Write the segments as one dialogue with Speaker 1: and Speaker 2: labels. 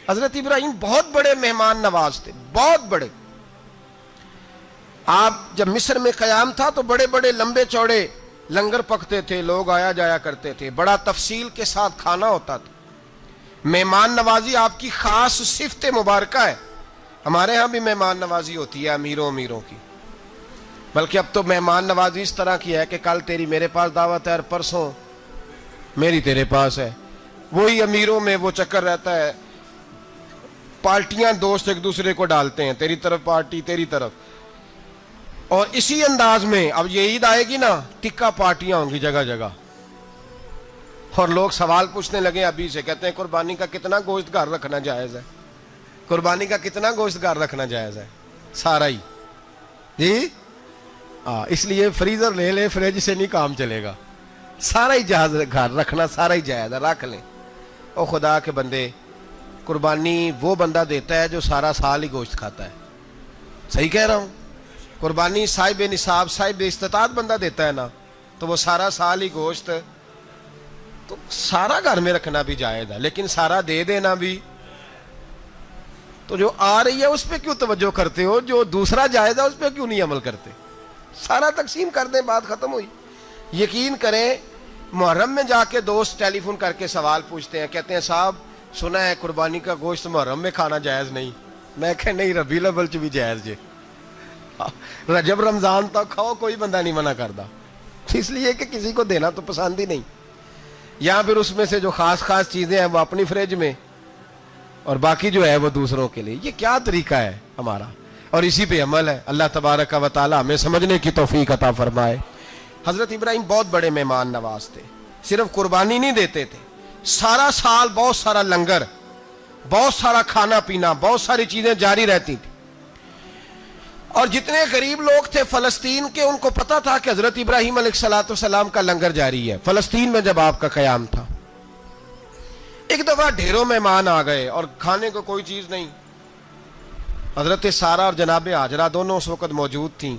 Speaker 1: حضرت ابراہیم بہت بڑے مہمان نواز تھے، بہت بڑے. آپ جب مصر میں قیام تھا تو بڑے بڑے لمبے چوڑے لنگر پکتے تھے، لوگ آیا جایا کرتے تھے، بڑا تفصیل کے ساتھ کھانا ہوتا تھا. مہمان نوازی آپ کی خاص صفت مبارکہ ہے. ہمارے ہاں بھی مہمان نوازی ہوتی ہے امیروں کی، بلکہ اب تو مہمان نوازی اس طرح کی ہے کہ کل تیری میرے پاس دعوت ہے اور پرسوں میری تیرے پاس ہے. وہی امیروں میں وہ چکر رہتا ہے، پارٹیاں دوست ایک دوسرے کو ڈالتے ہیں، تیری طرف پارٹی تیری طرف. اور اسی انداز میں اب یہ عید آئے گی نا، ٹکا پارٹیاں ہوں گی جگہ جگہ. اور لوگ سوال پوچھنے لگے ابھی سے، کہتے ہیں قربانی کا کتنا گوشت گھر رکھنا جائز ہے؟ قربانی کا کتنا گوشت گھر رکھنا جائز ہے؟ سارا ہی جی. اس لیے فریزر لے لے، فریج سے نہیں کام چلے گا. سارا ہی جہاز گھر رکھنا سارا ہی جائز ہے، رکھ لیں. او خدا کے بندے، قربانی وہ بندہ دیتا ہے جو سارا سال ہی گوشت کھاتا ہے. صحیح کہہ رہا ہوں؟ قربانی صاحب نصاب، صاحب استطاعت بندہ دیتا ہے نا، تو وہ سارا سال ہی گوشت، تو سارا گھر میں رکھنا بھی جائز ہے، لیکن سارا دے دینا بھی. تو جو آ رہی ہے اس پہ کیوں توجہ کرتے ہو؟ جو دوسرا جائز ہے اس پہ کیوں نہیں عمل کرتے؟ سارا تقسیم کر دیں، بات ختم ہوئی. یقین کریں، محرم میں جا کے دوست ٹیلی فون کر کے سوال پوچھتے ہیں، کہتے ہیں صاحب سنا ہے قربانی کا گوشت محرم میں کھانا جائز نہیں. میں کہ نہیں، ربیع الاول چ بھی جائز جے، رجب رمضان تک کھاؤ، کوئی بندہ نہیں منع کرتا. اس لیے کہ کسی کو دینا تو پسند ہی نہیں. یا پھر اس میں سے جو خاص خاص چیزیں ہیں وہ اپنی فریج میں، اور باقی جو ہے وہ دوسروں کے لیے. یہ کیا طریقہ ہے ہمارا؟ اور اسی پہ عمل ہے. اللہ تبارک و تعالی ہمیں سمجھنے کی توفیق عطا فرمائے. حضرت ابراہیم بہت بڑے مہمان نواز تھے. صرف قربانی نہیں دیتے تھے، سارا سال بہت سارا لنگر، بہت سارا کھانا پینا، بہت ساری چیزیں جاری رہتی تھی. اور جتنے غریب لوگ تھے فلسطین کے، ان کو پتا تھا کہ حضرت ابراہیم علیہ السلام کا لنگر جاری ہے. فلسطین میں جب آپ کا قیام تھا، ایک دفعہ ڈھیروں مہمان آ گئے اور کھانے کو کوئی چیز نہیں. حضرت سارہ اور جناب ہاجرہ دونوں اس وقت موجود تھیں.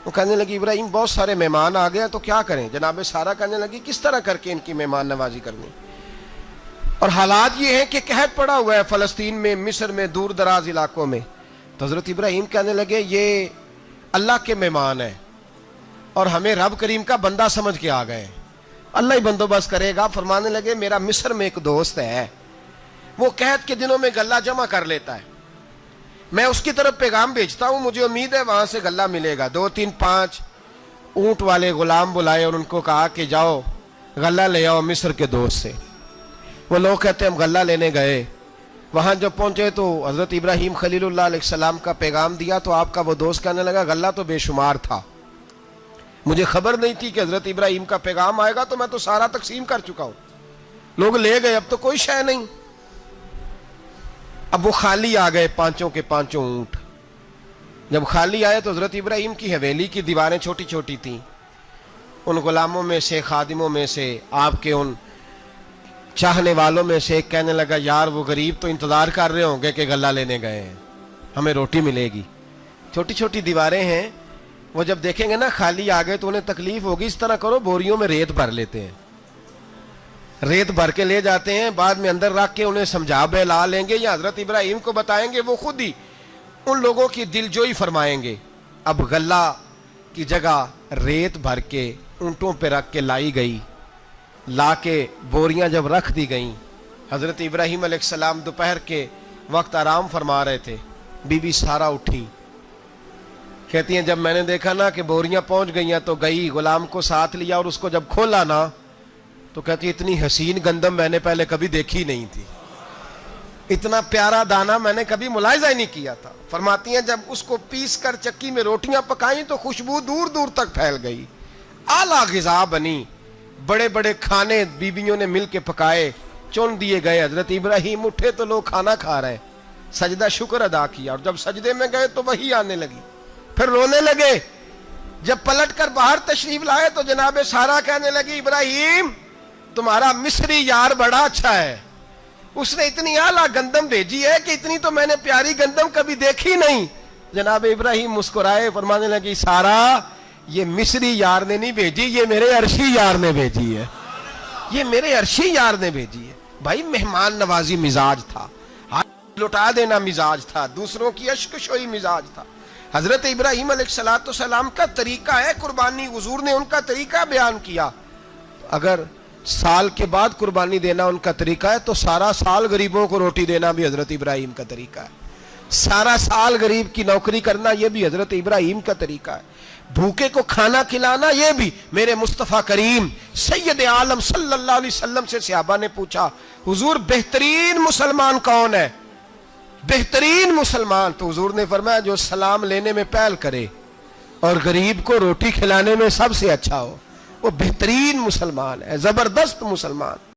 Speaker 1: وہ کہنے لگی ابراہیم بہت سارے مہمان آ گئے تو کیا کریں؟ جناب سارہ کہنے لگی کس طرح کر کے ان کی مہمان نوازی کرنی؟ اور حالات یہ ہیں کہ قحط پڑا ہوا ہے فلسطین میں، مصر میں، دور دراز علاقوں میں. تو حضرت ابراہیم کہنے لگے یہ اللہ کے مہمان ہیں اور ہمیں رب کریم کا بندہ سمجھ کے آ گئے، اللہ ہی بندوبست کرے گا. فرمانے لگے میرا مصر میں ایک دوست ہے، وہ قحط کے دنوں میں غلہ جمع کر لیتا ہے، میں اس کی طرف پیغام بھیجتا ہوں، مجھے امید ہے وہاں سے غلہ ملے گا. 2 3 5 اونٹ والے غلام بلائے اور ان کو کہا کہ جاؤ غلہ لے آؤ مصر کے دوست سے. وہ لوگ کہتے ہیں ہم غلہ لینے گئے، وہاں جب پہنچے تو حضرت ابراہیم خلیل اللہ علیہ السلام کا پیغام دیا تو آپ کا وہ دوست کہنے لگا غلہ تو بے شمار تھا، مجھے خبر نہیں تھی کہ حضرت ابراہیم کا پیغام آئے گا، تو میں تو سارا تقسیم کر چکا ہوں. لوگ لے گئے، اب تو کوئی شے نہیں. اب وہ خالی آ گئے 5 کے 5 اونٹ. جب خالی آئے تو حضرت ابراہیم کی حویلی کی دیواریں چھوٹی چھوٹی تھیں. ان غلاموں میں سے، خادموں میں سے، آپ کے ان چاہنے والوں میں سے ایک کہنے لگا یار وہ غریب تو انتظار کر رہے ہوں گے کہ غلہ لینے گئے ہیں، ہمیں روٹی ملے گی. چھوٹی چھوٹی دیواریں ہیں، وہ جب دیکھیں گے نا خالی آ گئے تو انہیں تکلیف ہوگی. اس طرح کرو بوریوں میں ریت بھر لیتے ہیں، ریت بھر کے لے جاتے ہیں، بعد میں اندر رکھ کے انہیں سمجھا بہلا لیں گے یا حضرت ابراہیم کو بتائیں گے، وہ خود ہی ان لوگوں کی دل جوئی فرمائیں گے. اب غلہ کی جگہ ریت بھر کے اونٹوں پہ رکھ کے لائی گئی. لا کے بوریاں جب رکھ دی گئیں، حضرت ابراہیم علیہ السلام دوپہر کے وقت آرام فرما رہے تھے. بی بی سارہ اٹھی، کہتی ہیں جب میں نے دیکھا نا کہ بوریاں پہنچ گئی ہیں تو گئی، غلام کو ساتھ لیا اور اس کو جب کھولا نا تو کہتی اتنی حسین گندم میں نے پہلے کبھی دیکھی نہیں تھی، اتنا پیارا دانہ میں نے کبھی ملاحظہ ہی نہیں کیا تھا. فرماتی ہیں جب اس کو پیس کر چکی میں روٹیاں پکائیں تو خوشبو دور دور تک پھیل گئی، اعلیٰ غذا بنی، بڑے بڑے کھانے بیویوں نے مل کے پکائے، چن دیے گئے. حضرت ابراہیم اٹھے تو لوگ کھانا کھا رہے، سجدہ شکر ادا کیا، اور جب سجدے میں گئے تو وحی آنے لگی، پھر رونے لگے. جب پلٹ کر باہر تشریف لائے تو جناب سارہ کہنے لگی ابراہیم تمہارا مصری یار بڑا اچھا ہے، اس نے اتنی اعلیٰ گندم بھیجی ہے کہ اتنی تو میں نے پیاری گندم کبھی دیکھی نہیں. جناب ابراہیم مسکرائے، فرمانے لگی سارہ یہ مصری یار نے نہیں بھیجی، یہ میرے عرشی یار نے بھیجی ہے، یہ میرے عرشی یار نے بھیجی ہے. بھائی مہمان نوازی مزاج تھا. لٹا دینا مزاج تھا، دوسروں کی اشک شوئی مزاج تھا۔ حضرت ابراہیم علیہ السلام کا طریقہ ہے قربانی، حضور نے ان کا طریقہ بیان کیا۔ اگر سال کے بعد قربانی دینا ان کا طریقہ ہے تو سارا سال غریبوں کو روٹی دینا بھی حضرت ابراہیم کا طریقہ ہے، سارا سال غریب کی نوکری کرنا یہ بھی حضرت ابراہیم کا طریقہ ہے، بھوکے کو کھانا کھلانا یہ بھی۔ میرے مصطفیٰ کریم سید عالم صلی اللہ علیہ وسلم سے صحابہ نے پوچھا حضور بہترین مسلمان کون ہے؟ بہترین مسلمان تو حضور نے فرمایا جو سلام لینے میں پہل کرے اور غریب کو روٹی کھلانے میں سب سے اچھا ہو، وہ بہترین مسلمان ہے، زبردست مسلمان۔